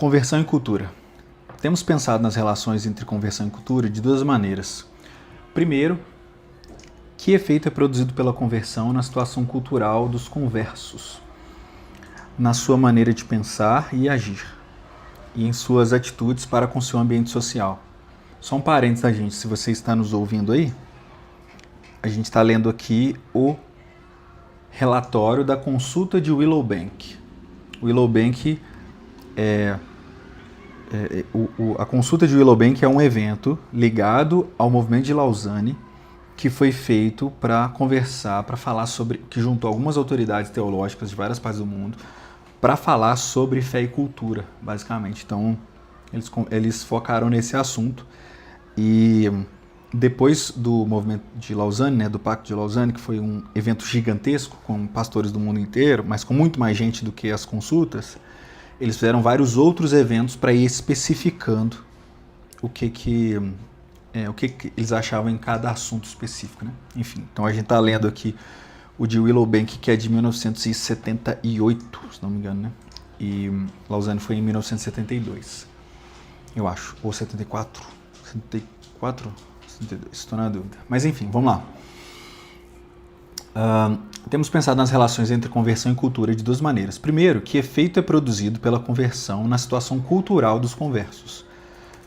Conversão e cultura. Temos pensado nas relações entre conversão e cultura de duas maneiras. Primeiro, que efeito é produzido pela conversão na situação cultural dos conversos, na sua maneira de pensar e agir, e em suas atitudes para com seu ambiente social. Só um parênteses da gente, se você está nos ouvindo aí, a gente está lendo aqui o relatório da consulta de Willowbank. Willowbank a consulta de Willowbank é um evento ligado ao movimento de Lausanne que foi feito para conversar, para falar sobre, que juntou algumas autoridades teológicas de várias partes do mundo para falar sobre fé e cultura, basicamente. Então, eles focaram nesse assunto e depois do movimento de Lausanne, né, do Pacto de Lausanne, que foi um evento gigantesco com pastores do mundo inteiro, mas com muito mais gente do que as consultas, eles fizeram vários outros eventos para ir especificando o que eles achavam em cada assunto específico, né? Enfim, então a gente está lendo aqui o de Willowbank, que é de 1978, se não me engano, né? E Lausanne foi em 1972, eu acho, ou 74, 74, 72, estou na dúvida. Mas enfim, vamos lá. Temos pensado nas relações entre conversão e cultura de duas maneiras. Primeiro, que efeito é produzido pela conversão na situação cultural dos conversos,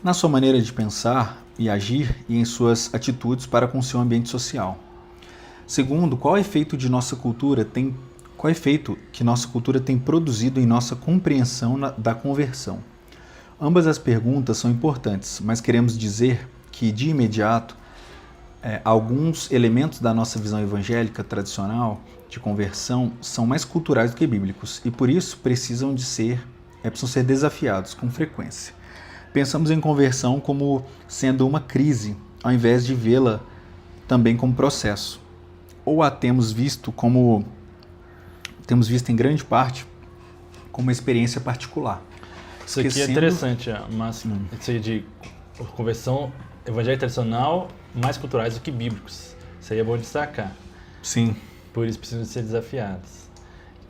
na sua maneira de pensar e agir e em suas atitudes para com seu ambiente social. Segundo, qual efeito que nossa cultura tem produzido em nossa compreensão da conversão. Ambas as perguntas são importantes, mas queremos dizer que, de imediato, alguns elementos da nossa visão evangélica tradicional de conversão são mais culturais do que bíblicos e, por isso, precisam ser desafiados com frequência. Pensamos em conversão como sendo uma crise, ao invés de vê-la também como processo. Ou a temos visto em grande parte como uma experiência particular. Isso aqui é interessante, mas isso aí de conversão evangélica tradicional mais culturais do que bíblicos. Isso aí é bom destacar. Sim. Por isso precisam ser desafiados.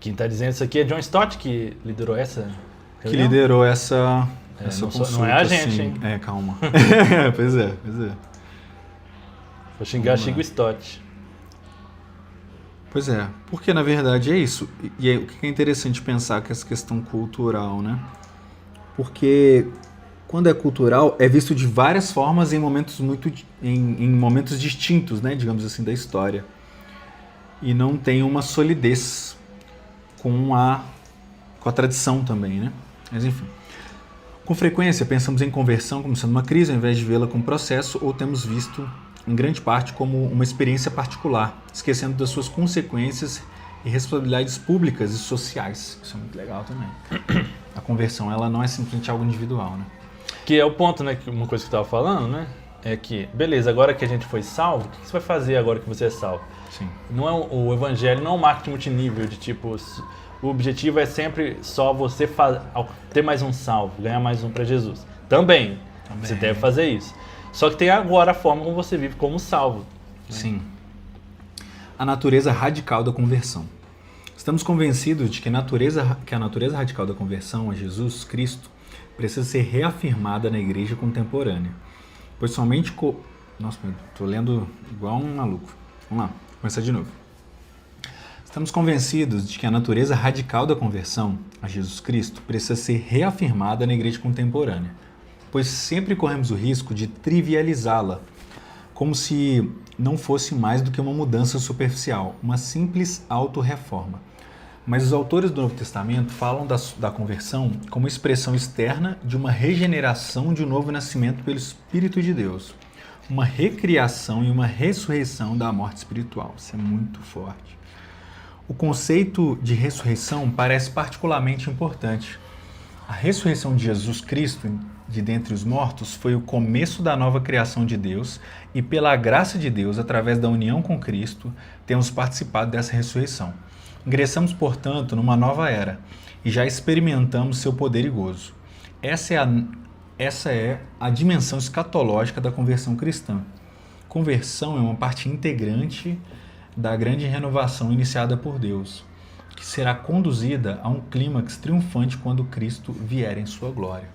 Quem está dizendo isso aqui é John Stott, que liderou essa reunião? Que liderou essa consulta. Não é a gente, sim. hein? Calma. Pois é. Vou xingar, xinga o Stott. Pois é, porque na verdade é isso. E o que é interessante pensar com essa questão cultural, né? Porque quando é cultural, é visto de várias formas em momentos momentos distintos, né, digamos assim, da história. E não tem uma solidez com a tradição também, né? Mas enfim. Com frequência, pensamos em conversão como sendo uma crise, ao invés de vê-la como processo, ou temos visto, em grande parte, como uma experiência particular, esquecendo das suas consequências e responsabilidades públicas e sociais. Isso é muito legal também. A conversão, ela não é simplesmente algo individual, né? Que é o ponto, né? Uma coisa que eu estava falando, né? É que, beleza, agora que a gente foi salvo, o que você vai fazer agora que você é salvo? Sim. Não é o evangelho não é um marketing multinível de tipo, o objetivo é sempre só você ter mais um salvo, ganhar mais um para Jesus. Também, você deve fazer isso. Só que tem agora a forma como você vive como salvo. Sim. A natureza radical da conversão. Estamos convencidos de que a natureza radical da conversão a Jesus Cristo precisa ser reafirmada na igreja contemporânea. Pois somente... Nossa, estou lendo igual um maluco. Vamos lá, começar de novo. Estamos convencidos de que a natureza radical da conversão a Jesus Cristo precisa ser reafirmada na igreja contemporânea, pois sempre corremos o risco de trivializá-la, como se não fosse mais do que uma mudança superficial, uma simples autorreforma. Mas os autores do Novo Testamento falam da conversão como expressão externa de uma regeneração de um novo nascimento pelo Espírito de Deus, uma recriação e uma ressurreição da morte espiritual. Isso é muito forte. O conceito de ressurreição parece particularmente importante. A ressurreição de Jesus Cristo de dentre os mortos foi o começo da nova criação de Deus e, pela graça de Deus, através da união com Cristo, temos participado dessa ressurreição. Ingressamos, portanto, numa nova era e já experimentamos seu poder e gozo. Essa é a dimensão escatológica da conversão cristã. Conversão é uma parte integrante da grande renovação iniciada por Deus. que será conduzida a um clímax triunfante quando Cristo vier em sua glória.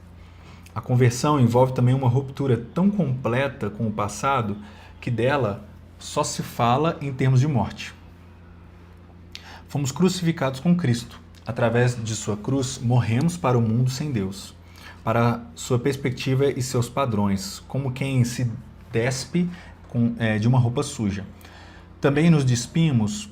A conversão envolve também uma ruptura tão completa com o passado que dela só se fala em termos de morte. Fomos crucificados com Cristo. Através de sua cruz, morremos para o mundo sem Deus, para sua perspectiva e seus padrões, como quem se despe de uma roupa suja. Também nos despimos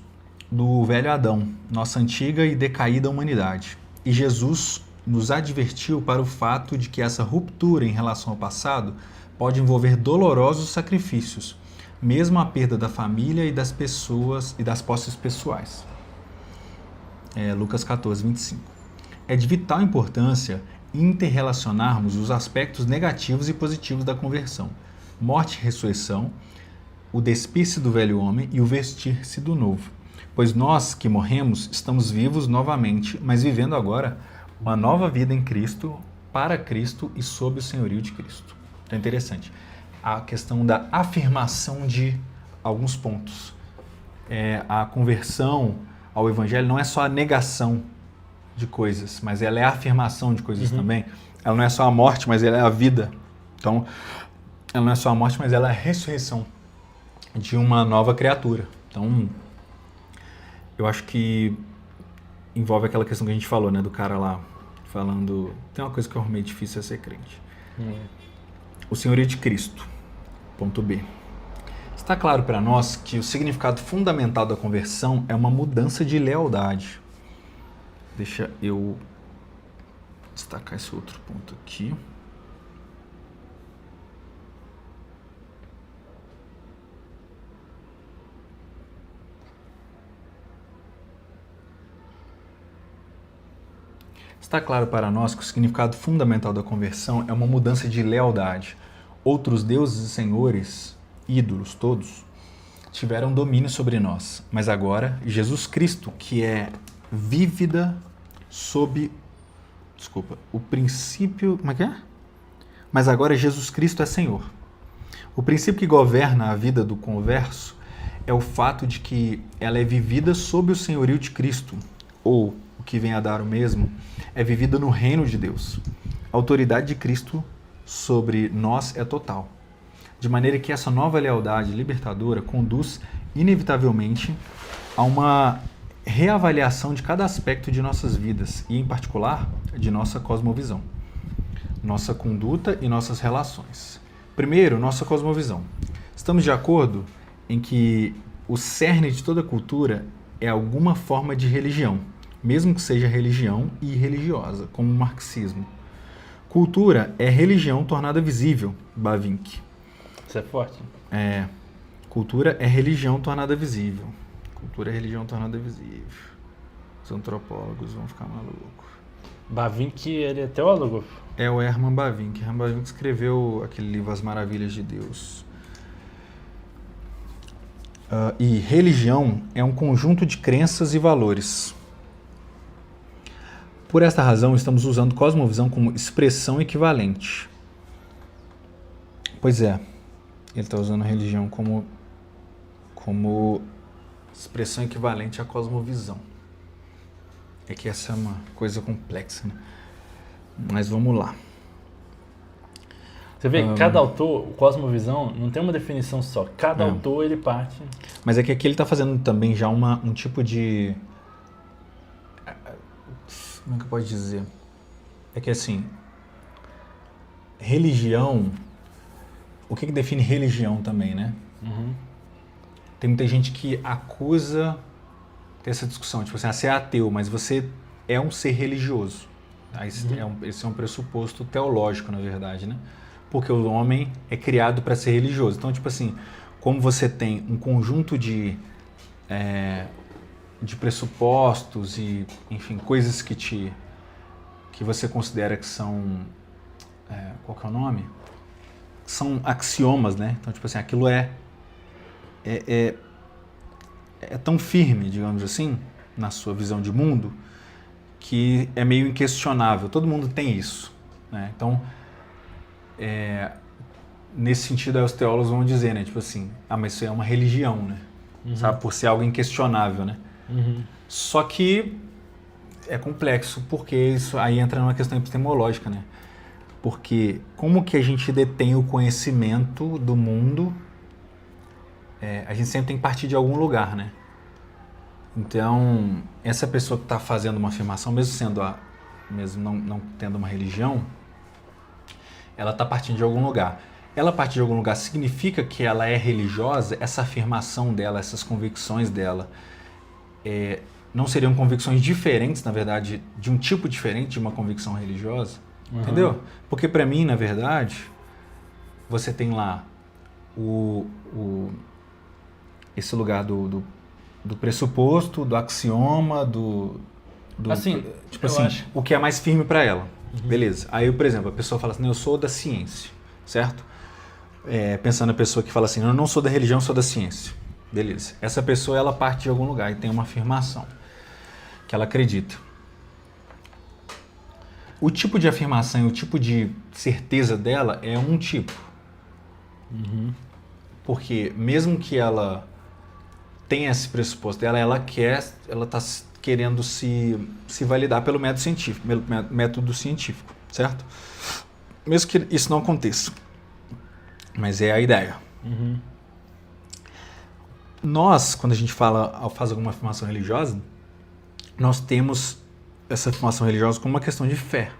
do velho Adão, nossa antiga e decaída humanidade. E Jesus nos advertiu para o fato de que essa ruptura em relação ao passado pode envolver dolorosos sacrifícios, mesmo a perda da família e das pessoas e das posses pessoais. Lucas 14, 25. É de vital importância interrelacionarmos os aspectos negativos e positivos da conversão, morte e ressurreição, o despir-se do velho homem e o vestir-se do novo. Pois nós que morremos estamos vivos novamente, mas vivendo agora uma nova vida em Cristo, para Cristo e sob o senhorio de Cristo. Então é interessante. A questão da afirmação de alguns pontos. A conversão ao Evangelho não é só a negação de coisas, mas ela é a afirmação de coisas também. Ela não é só a morte, mas ela é a vida. Então, ela não é só a morte, mas ela é a ressurreição de uma nova criatura. Então, eu acho que envolve aquela questão que a gente falou, né, do cara lá falando, tem uma coisa que eu arrumei difícil é ser crente. O senhorio de Cristo. Ponto B. Está claro para nós que o significado fundamental da conversão é uma mudança de lealdade. Deixa eu destacar esse outro ponto aqui. Está claro para nós que o significado fundamental da conversão é uma mudança de lealdade. Outros deuses e senhores, ídolos todos, tiveram domínio sobre nós, mas agora Jesus Cristo, que é vívida sob, o princípio, como é que é? Mas agora Jesus Cristo é Senhor. O princípio que governa a vida do converso é o fato de que ela é vivida sob o senhorio de Cristo, ou, o que vem a dar o mesmo, é vivida no reino de Deus. A autoridade de Cristo sobre nós é total. De maneira que essa nova lealdade libertadora conduz inevitavelmente a uma reavaliação de cada aspecto de nossas vidas e, em particular, de nossa cosmovisão, nossa conduta e nossas relações. Primeiro, nossa cosmovisão. Estamos de acordo em que o cerne de toda cultura é alguma forma de religião, mesmo que seja religião e religiosa, como o marxismo. Cultura é religião tornada visível, Bavinck. Isso é forte. Cultura é religião tornada visível. Cultura é religião tornada visível. Os antropólogos vão ficar malucos. Bavinck, ele é teólogo? É o Herman Bavinck. Herman Bavinck escreveu aquele livro As Maravilhas de Deus. E religião é um conjunto de crenças e valores. Por esta razão, estamos usando cosmovisão como expressão equivalente. Pois é, ele está usando a religião como expressão equivalente à cosmovisão. É que essa é uma coisa complexa, né? Mas vamos lá. Você vê que cada autor, o cosmovisão, não tem uma definição só. Cada autor, ele parte... Mas é que aqui ele está fazendo também já um tipo de... Como é que eu posso dizer? É que assim, religião... O que define religião também, né? Tem muita gente que acusa... Tem essa discussão, tipo assim, você é ateu, mas você é um ser religioso. Esse é um pressuposto teológico, na verdade, né? Porque o homem é criado para ser religioso. Então, tipo assim, como você tem um conjunto de pressupostos e, enfim, coisas que você considera que são... qual que é o nome? São axiomas, né? Então, tipo assim, aquilo é tão firme, digamos assim, na sua visão de mundo, que é meio inquestionável. Todo mundo tem isso, né? Então, nesse sentido, aí os teólogos vão dizer, né? Tipo assim, mas isso é uma religião, né? Sabe? Por ser algo inquestionável, né? Só que é complexo, porque isso aí entra numa questão epistemológica, né? Porque como que a gente detém o conhecimento do mundo, a gente sempre tem que partir de algum lugar, né? Então, essa pessoa que está fazendo uma afirmação, mesmo não tendo uma religião, ela está partindo de algum lugar. Ela partir de algum lugar significa que ela é religiosa? Essa afirmação dela, essas convicções dela, não seriam convicções diferentes, na verdade, de um tipo diferente de uma convicção religiosa? Entendeu? Porque para mim, na verdade, você tem lá esse lugar do pressuposto, do axioma, Assim, tipo assim, o que é mais firme para ela. Beleza. Aí, por exemplo, a pessoa fala assim, eu sou da ciência, certo? Pensando na pessoa que fala assim, eu não sou da religião, eu sou da ciência. Beleza. Essa pessoa, ela parte de algum lugar e tem uma afirmação que ela acredita. O tipo de afirmação e o tipo de certeza dela é um tipo. Porque mesmo que ela tenha esse pressuposto dela, ela está querendo se validar pelo método científico, certo? Mesmo que isso não aconteça. Mas é a ideia. Nós, quando a gente faz alguma afirmação religiosa, nós temos essa afirmação religiosa como uma questão de fé.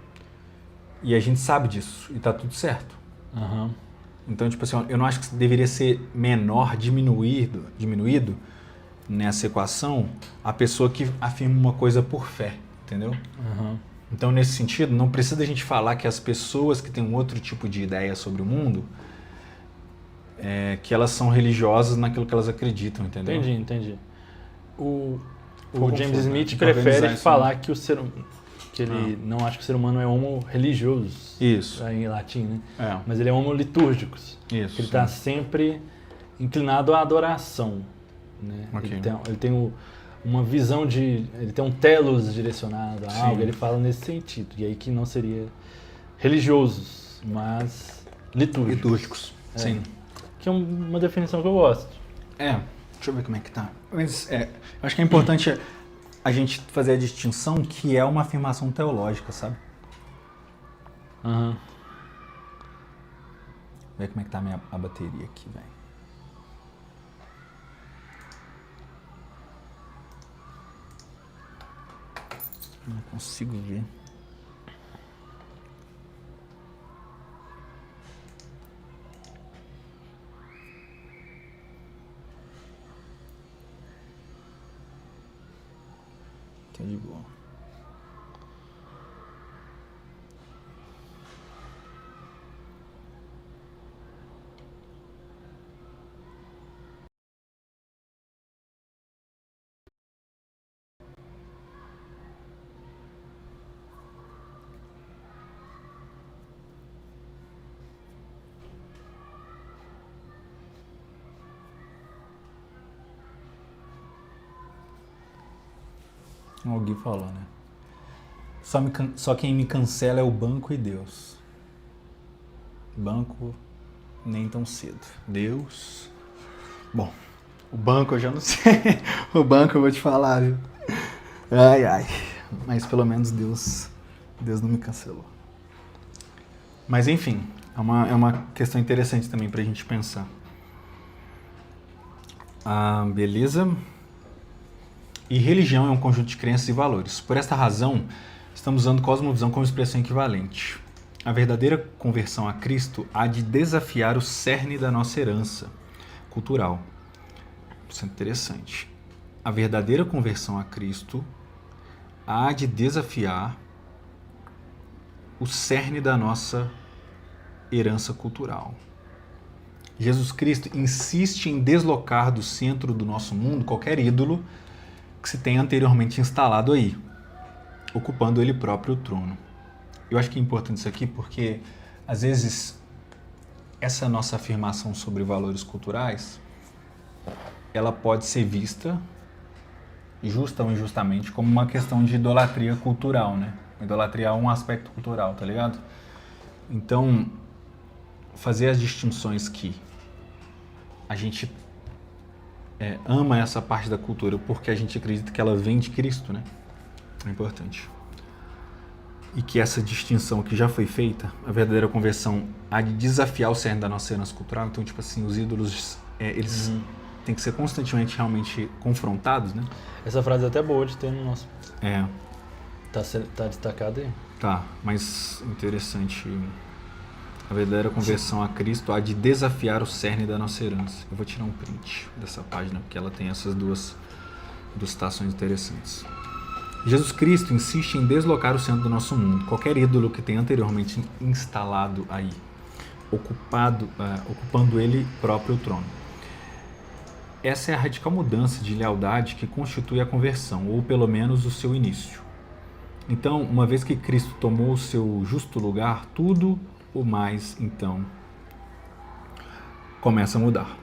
E a gente sabe disso, e tá tudo certo. Então, tipo assim, eu não acho que deveria ser menor, diminuído nessa equação, a pessoa que afirma uma coisa por fé, entendeu? Então, nesse sentido, não precisa a gente falar que as pessoas que têm um outro tipo de ideia sobre o mundo, que elas são religiosas naquilo que elas acreditam, entendeu? Entendi. O James confuso, Smith né? prefere Isso, falar que que ele não acha que o ser humano é homo religioso, Isso. em latim, né? Mas ele é homo litúrgicos. Isso. Ele está sempre inclinado à adoração, né? Okay. Ele tem uma visão ele tem um telos direcionado a algo, ele fala nesse sentido. E aí que não seria religiosos, mas litúrgicos. Sim. Que é uma definição que eu gosto. Deixa eu ver como é que tá. Mas acho que é importante a gente fazer a distinção que é uma afirmação teológica, sabe? Ver como é que tá a bateria aqui, velho. Não consigo ver. Tá de boa. Alguém falou, né? Só quem me cancela é o banco e Deus. Banco, nem tão cedo. Deus... Bom, o banco eu já não sei. O banco eu vou te falar, viu? Ai. Mas pelo menos Deus não me cancelou. Mas enfim, é uma questão interessante também pra gente pensar. Beleza. E religião é um conjunto de crenças e valores. Por esta razão, estamos usando cosmovisão como expressão equivalente. A verdadeira conversão a Cristo há de desafiar o cerne da nossa herança cultural. Isso é interessante. A verdadeira conversão a Cristo há de desafiar o cerne da nossa herança cultural. Jesus Cristo insiste em deslocar do centro do nosso mundo qualquer ídolo que se tenha anteriormente instalado aí, ocupando ele próprio o trono. Eu acho que é importante isso aqui porque, às vezes, essa nossa afirmação sobre valores culturais, ela pode ser vista, justa ou injustamente, como uma questão de idolatria cultural, né? Idolatria é um aspecto cultural, tá ligado? Então, fazer as distinções que a gente ama essa parte da cultura porque a gente acredita que ela vem de Cristo, né? É importante. E que essa distinção que já foi feita, a verdadeira conversão há de desafiar o cerne da nossa herança cultural. Então, tipo assim, os ídolos, eles têm que ser constantemente realmente confrontados, né? Essa frase é até boa de ter no nosso... É. Tá destacado aí? Tá, mas interessante. A verdadeira conversão a Cristo há de desafiar o cerne da nossa herança. Eu vou tirar um print dessa página, porque ela tem essas duas citações interessantes. Jesus Cristo insiste em deslocar o centro do nosso mundo. Qualquer ídolo que tenha anteriormente instalado aí, ocupando ele próprio o trono. Essa é a radical mudança de lealdade que constitui a conversão, ou pelo menos o seu início. Então, uma vez que Cristo tomou o seu justo lugar, tudo o mais, então, começa a mudar.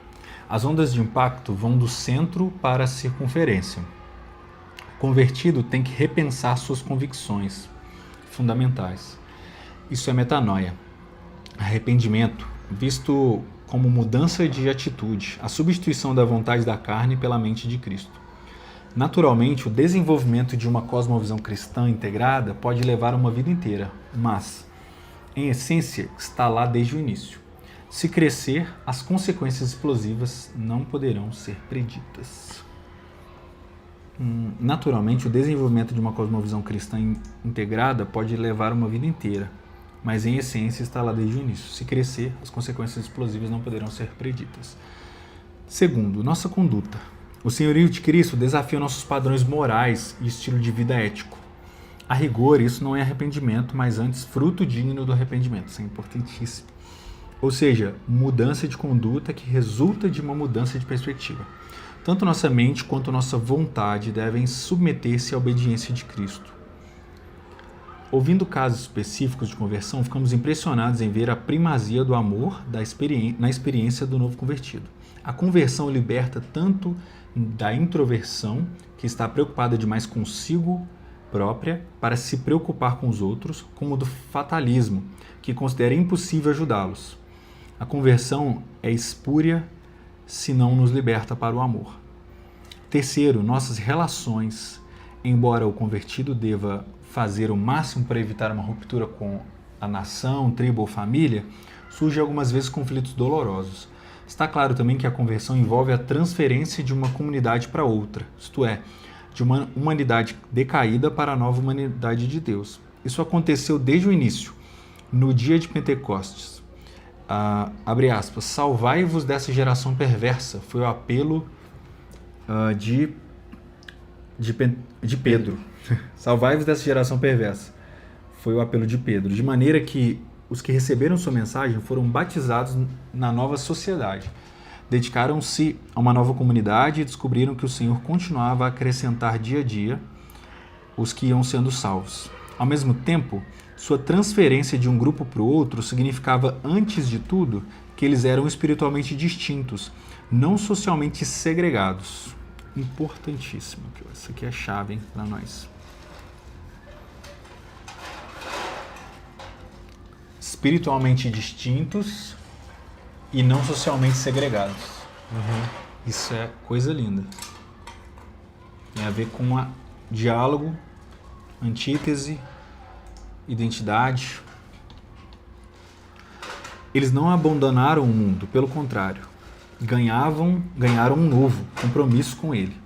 As ondas de impacto vão do centro para a circunferência. O convertido tem que repensar suas convicções fundamentais. Isso é metanoia. Arrependimento, visto como mudança de atitude, a substituição da vontade da carne pela mente de Cristo. Naturalmente, o desenvolvimento de uma cosmovisão cristã integrada pode levar uma vida inteira, mas, em essência, está lá desde o início. Se crescer, as consequências explosivas não poderão ser preditas. Naturalmente, o desenvolvimento de uma cosmovisão cristã integrada pode levar uma vida inteira, mas em essência está lá desde o início. Se crescer, as consequências explosivas não poderão ser preditas. Segundo, nossa conduta. O senhorio de Cristo desafia nossos padrões morais e estilo de vida ético. A rigor, isso não é arrependimento, mas antes fruto digno do arrependimento. Isso é importantíssimo. Ou seja, mudança de conduta que resulta de uma mudança de perspectiva. Tanto nossa mente quanto nossa vontade devem submeter-se à obediência de Cristo. Ouvindo casos específicos de conversão, ficamos impressionados em ver a primazia do amor na experiência do novo convertido. A conversão liberta tanto da introversão, que está preocupada demais consigo própria para se preocupar com os outros, como do fatalismo, que considera impossível ajudá-los. A conversão é espúria se não nos liberta para o amor. Terceiro, nossas relações, embora o convertido deva fazer o máximo para evitar uma ruptura com a nação, tribo ou família, surgem algumas vezes conflitos dolorosos. Está claro também que a conversão envolve a transferência de uma comunidade para outra, isto é, de uma humanidade decaída para a nova humanidade de Deus. Isso aconteceu desde o início, no dia de Pentecostes. Abre aspas, salvai-vos dessa geração perversa, foi o apelo de Pedro. Salvai-vos dessa geração perversa, foi o apelo de Pedro, de maneira que os que receberam sua mensagem foram batizados na nova sociedade. Dedicaram-se a uma nova comunidade e descobriram que o Senhor continuava a acrescentar dia a dia os que iam sendo salvos. Ao mesmo tempo, sua transferência de um grupo para o outro significava, antes de tudo, que eles eram espiritualmente distintos, não socialmente segregados. Importantíssimo. Isso aqui é chave para nós. Espiritualmente distintos e não socialmente segregados. Isso é coisa linda. Tem a ver com diálogo, antítese, identidade. Eles não abandonaram o mundo, pelo contrário, ganharam um novo compromisso com ele.